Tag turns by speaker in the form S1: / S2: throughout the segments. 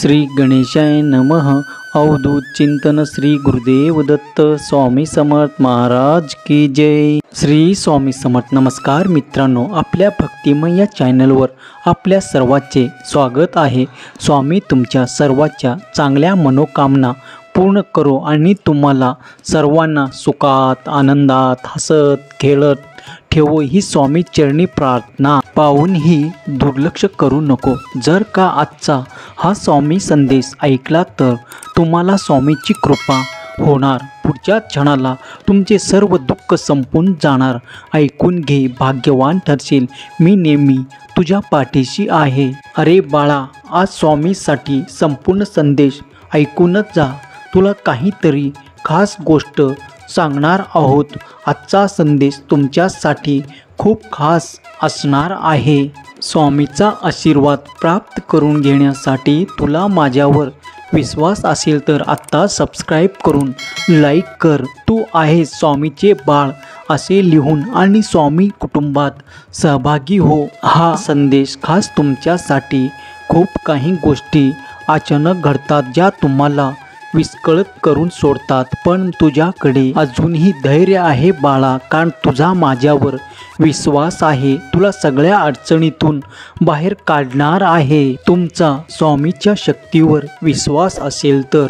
S1: श्री गणेशाय नमः। अवधूत चिंतन श्री गुरुदेव दत्त स्वामी समर्थ महाराज की जय। श्री स्वामी समर्थ। नमस्कार मित्रांनो, आपल्या भक्तिमय या चॅनलवर आपल्या सर्वांचे स्वागत आहे। स्वामी तुमच्या सर्वांच्या चांगल्या मनोकामना पूर्ण करो आणि तुम्हाला सर्वांना सुखात आनंदात हसत खेळत ठेवो ही स्वामी चरणी प्रार्थना। पाहूनही दुर्लक्ष करू नको। जर का आजचा हा स्वामी संदेश ऐकला तर तुम्हाला स्वामीची कृपा होणार। पुढच्या क्षणाला तुमचे सर्व दुःख संपून जाणार। ऐकून घे, भाग्यवान ठरशील, मी नेहमी तुझ्या पाठीशी आहे। अरे बाळा, आज स्वामीसाठी संपूर्ण संदेश ऐकूनच जा। तुला काहीतरी खास गोष्ट सांगणार आहोत। आजचा संदेश तुमच्यासाठी खूप खास असणार आहे। स्वामीचा आशीर्वाद प्राप्त करून घेण्यासाठी तुला माझ्यावर विश्वास असेल तर आत्ता सबस्क्राईब करून लाईक कर। तू आहेस स्वामीचे बाळ असे लिहून आणि स्वामी कुटुंबात सहभागी हो। हा संदेश खास तुमच्यासाठी। खूप काही गोष्टी अचानक घडतात ज्या तुम्हाला विस्कळीत करून सोडतात, पण तुझ्याकडे अजूनही धैर्य आहे बाळा, कारण तुझा माझ्यावर विश्वास आहे। तुला सगळ्या अडचणीतून बाहेर काढणार आहे। तुमचा स्वामीच्या शक्तीवर विश्वास असेल तर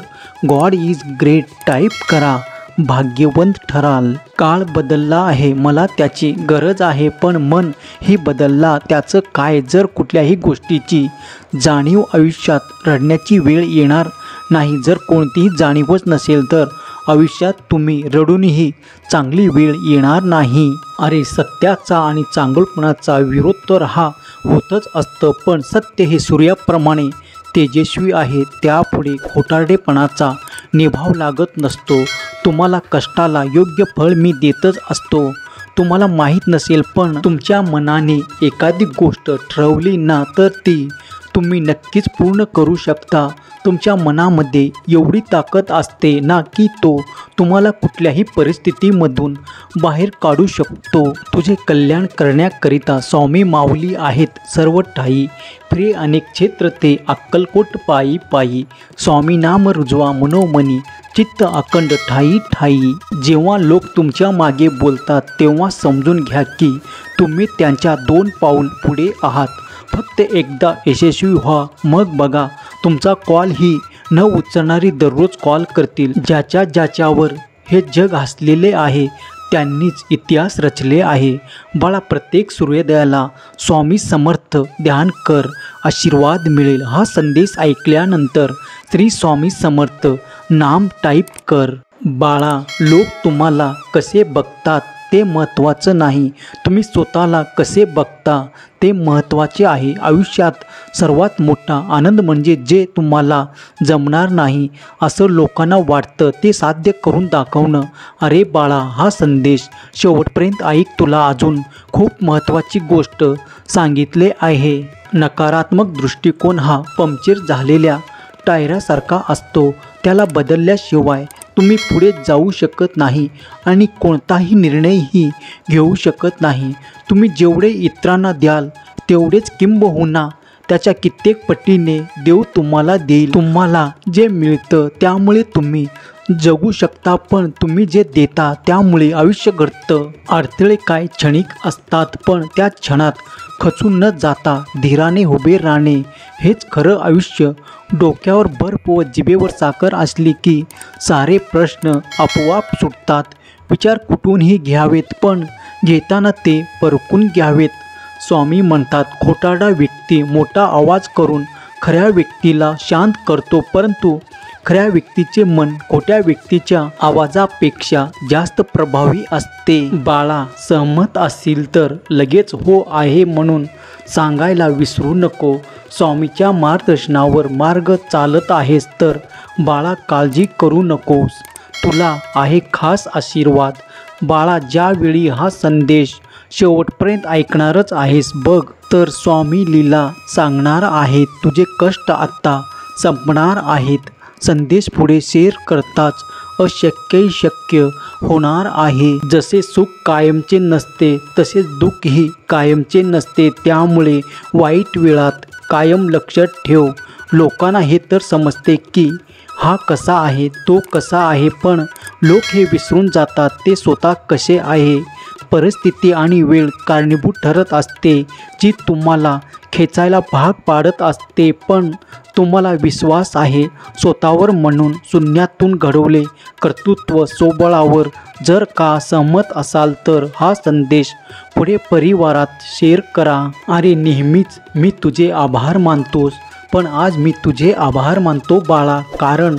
S1: गॉड इज ग्रेट टाईप करा, भाग्यवंत ठराल। काळ बदलला आहे, मला त्याची गरज आहे, पण मन ही बदलला त्याचं काय? जर कुठल्याही गोष्टीची जाणीव आयुष्यात रडण्याची वेळ येणार नाही, जर कोणतीही जाणीवच नसेल तर आयुष्यात तुम्ही रडूनही चांगली वेळ येणार नाही। अरे, सत्याचा आणि चांगुलपणाचा विरोध तर हा होतच असतं, पण सत्य हे सूर्याप्रमाणे तेजस्वी आहे। त्यापुढे खोटारडेपणाचा निभाव लागत नसतो। तुम्हाला कष्टाला योग्य फळ मी देतच असतो। तुम्हाला माहीत नसेल, पण तुमच्या मनाने एखादी गोष्ट ठरवली ना तर ती तुम्ही नक्कीच पूर्ण करू शकता। तुमच्या मनामध्ये एवढी ताकद असते ना की तो तुम्हाला कुठल्याही परिस्थितीमधून बाहेर काढू शकतो। तुझे कल्याण करण्याकरिता स्वामी माऊली आहेत सर्व ठाई। फिरे अनेक क्षेत्र ते अक्कलकोट पायी पायी। स्वामी नाम रुजवा मनोमनी, चित्त अखंड ठाई ठाई। जेव्हा लोक तुमच्या मागे बोलतात तेव्हा समजून घ्या की तुम्ही त्यांच्या 2 पाऊल पुढे आहात। फक्त एकदा यशस्वी व्हा, मग बघा तुमचा कॉल ही न उचलणारी दररोज कॉल करतील। ज्याच्यावर हे जग हसलेले आहे त्यांनीच इतिहास रचले आहे। बाळा, प्रत्येक सूर्योदयाला स्वामी समर्थ ध्यान कर, आशीर्वाद मिळेल। हा संदेश ऐकल्यानंतर श्री स्वामी समर्थ नाम टाईप कर। बाळा, लोक तुम्हाला कसे बघतात ते महत्त्वाचं नाही, तुम्ही स्वतःला कसे बघता ते महत्त्वाचे आहे। आयुष्यात सर्वात मोठा आनंद म्हणजे जे तुम्हाला जमणार नाही असं लोकांना वाटतं ते साध्य करून दाखवणं। अरे बाळा, हा संदेश शेवटपर्यंत ऐक, तुला अजून खूप महत्त्वाची गोष्ट सांगितले आहे। नकारात्मक दृष्टिकोन हा पंक्चर झालेल्या टायरासारखा असतो, त्याला बदलल्याशिवाय तुम्ही पुढे जाऊ शकत नाही आणि कोणताही निर्णयही घेऊ शकत नाही। तुम्ही जेवढे इतरांना द्याल तेवढेच किंबहुना त्याच्या कित्येक पटीने देव तुम्हाला देईल। तुम्हाला जे मिळतं त्यामुळे तुम्ही जगू शकता, पण तुम्ही जे देता त्यामुळे आयुष्य घडतं। अडथळे काय क्षणिक असतात, पण त्या क्षणात खचून न जाता धीराने उभे राहणे हेच खरं आयुष्य। डोक्यावर बर्फ व जिभेवर साखर असली की सारे प्रश्न आपोआप सुटतात। विचार कुठूनही घ्यावेत, पण घेताना ते परखून घ्यावेत। स्वामी म्हणतात, खोटारडा व्यक्ती मोठा आवाज करून खऱ्या व्यक्तीला शांत करतो, परंतु खऱ्या व्यक्तीचे मन खोट्या व्यक्तीच्या आवाजापेक्षा जास्त प्रभावी असते। बाळा, सहमत असतील तर लगेच हो आहे म्हणून सांगायला विसरू नको। स्वामीच्या मार्गदर्शनावर मार्ग चालत आहेस तर बाळा काळजी करू नकोस, तुला आहे खास आशीर्वाद। बाळा, ज्यावेळी हा संदेश शेवटपर्यंत ऐकणारच आहेस बघ, तर स्वामी लीला सांगणार आहेत। तुझे कष्ट आता संपणार आहेत। संदेश पुढे शेअर करताच अशक्यही शक्य होणार आहे। जसे सुख कायमचे नसते तसेच दुःखही कायमचे नसते, त्यामुळे वाईट वेळात कायम लक्षात ठेव, लोकांना हे तर समजते की हा कसा आहे, तो कसा आहे, पण लोक हे विसरून जातात ते स्वतः कसे आहे. परिस्थिती आणि वेळ कारणीभूत ठरत असते, जी तुम्हाला खेचायला भाग पाडत असते. पण तुम्हाला विश्वास आहे स्वतःवर म्हणून शून्यातून घडवले कर्तृत्व स्वबळावर. जर का सहमत असाल तर हा संदेश पुढे परिवारात शेअर करा. अरे नेहमीच मी तुझे आभार मानतोस, पण आज मी तुझे आभार मानतो बाळा, कारण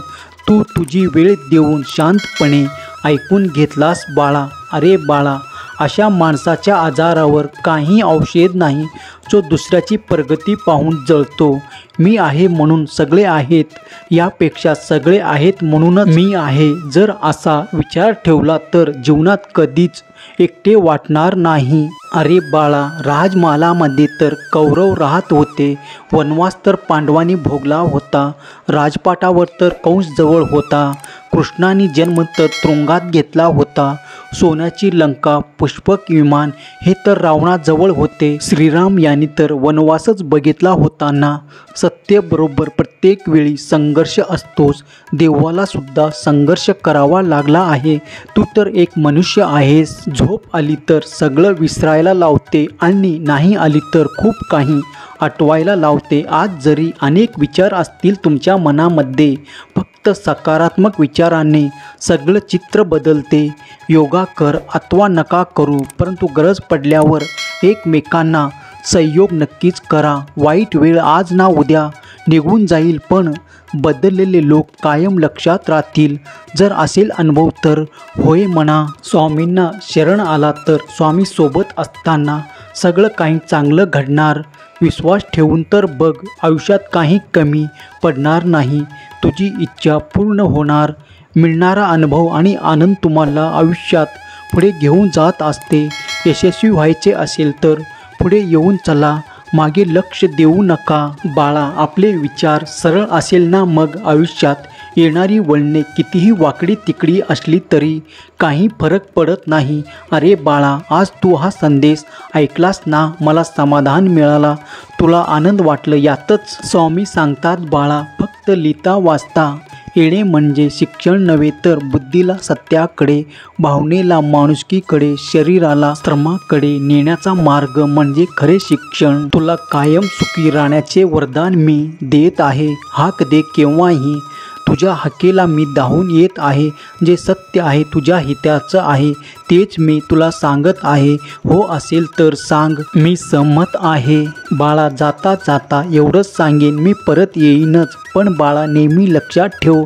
S1: तू तुझी वेळ देऊन शांतपणे ऐकून घेतलास बाळा. अरे बाळा, अशा माणसाच्या आजारावर काही औषध नाही जो दुसऱ्याची प्रगती पाहून जळतो. मी आहे म्हणून सगळे आहेत, यापेक्षा सगळे आहेत म्हणूनच मी आहे. जर असा विचार ठेवला तर जीवनात कधीच एकटे वाटणार नाही. अरे बाळा, राजमहालामध्ये तर कौरव राहत होते, वनवास तर पांडवांनी भोगला होता, राजपाटावर तर कंस जवळ होता, कृष्णाने जन्म तर तुरुंगात घेतला होता, सोन्याची लंका पुष्पक विमान हे तर रावणाजवळ होते, श्रीराम यांनी तर वनवासच बघितला होता ना. सत्तेबरोबर प्रत्येक वेळी संघर्ष असतोच, देवाला सुद्धा संघर्ष करावा लागला आहे. तू तर एक मनुष्य आहेस. झोप आली तर सगळं विसरायला लावते आणि नाही आली तर खूप काही आठवायला लावते. आज जरी अनेक विचार असतील तुमच्या मनामध्ये, फक्त सकारात्मक विचाराने सगळं चित्र बदलते. योगा कर अथवा नका करू, परंतु गरज पडल्यावर एकमेकांना सहयोग नक्कीच करा. वाईट वेळ आज ना उद्या निघून जाईल, पण बदललेले लोक कायम लक्षात राहतील. जर असेल अनुभव तर होय म्हणा. स्वामींना शरण आला तर स्वामी सोबत असताना सगळं काही चांगलं घडणार. विश्वास ठेवून तर बघ, आयुष्यात काही कमी पडणार नाही. तुझी इच्छा पूर्ण होणार. मिळणारा अनुभव आणि आनंद तुम्हाला आयुष्यात पुढे घेऊन जात असते. यशस्वी व्हायचे असेल तर पुढे येऊन चला, मागे लक्ष देऊ नका. बाळा, आपले विचार सरळ असेल ना, मग आयुष्यात येणारी वळणे कितीही वाकडी तिकडी असली तरी काही फरक पडत नाही. अरे बाळा, आज तू हा संदेश ऐकलास ना, मला समाधान मिळाला. तुला आनंद वाटलं यातच. स्वामी सांगतात बाळा, फक्त लिहिता वाचता येणे म्हणजे शिक्षण नव्हे, तर बुद्धीला सत्याकडे, भावनेला माणुसकीकडे, शरीराला श्रमाकडे नेण्याचा मार्ग म्हणजे खरे शिक्षण. तुला कायम सुखी राहण्याचे वरदान मी देत आहे. हाक दे केव्हाही, तुझ्या हाकेला मी धावून येत आहे. जे सत्य आहे, तुझ्या हिताचं आहे, तेच मी तुला सांगत आहे. हो असेल तर सांग, मी सहमत आहे. बाळा, जाता जाता एवढंच सांगेन, मी परत येईनच. पण बाळा, नेहमी लक्षात ठेव,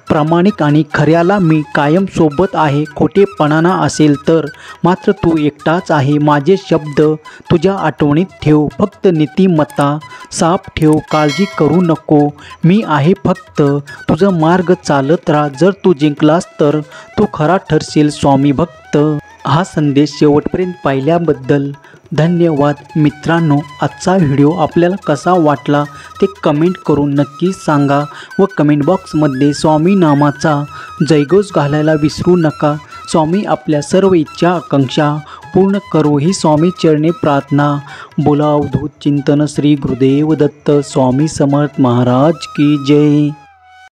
S1: प्रामाणिक आणि खऱ्याला मी कायम सोबत आहे. खोटेपणाना असेल तर मात्र तू एकटाच आहे. माझे शब्द तुझ्या आठवणीत ठेव. फक्त नीतिमत्ता साफ ठेव. काळजी करू नको, मी आहे. फक्त तुझं मार्ग चालत राहा. जर तू जिंकलास तर तू खरा ठरशील स्वामी भक्त. हा संदेश शेवटपर्यंत पाहिल्याबद्दल धन्यवाद मित्रांनो. आजचा व्हिडिओ आपल्याला कसा वाटला ते कमेंट करून नक्की सांगा व कमेंट बॉक्समध्ये स्वामी नामाचा जयघोष घालायला विसरू नका. स्वामी आपल्या सर्व इच्छा आकांक्षा पूर्ण करो ही स्वामी चरणी प्रार्थना. बोला अवधूत चिंतन श्री गुरुदेव दत्त स्वामी समर्थ महाराज की जय.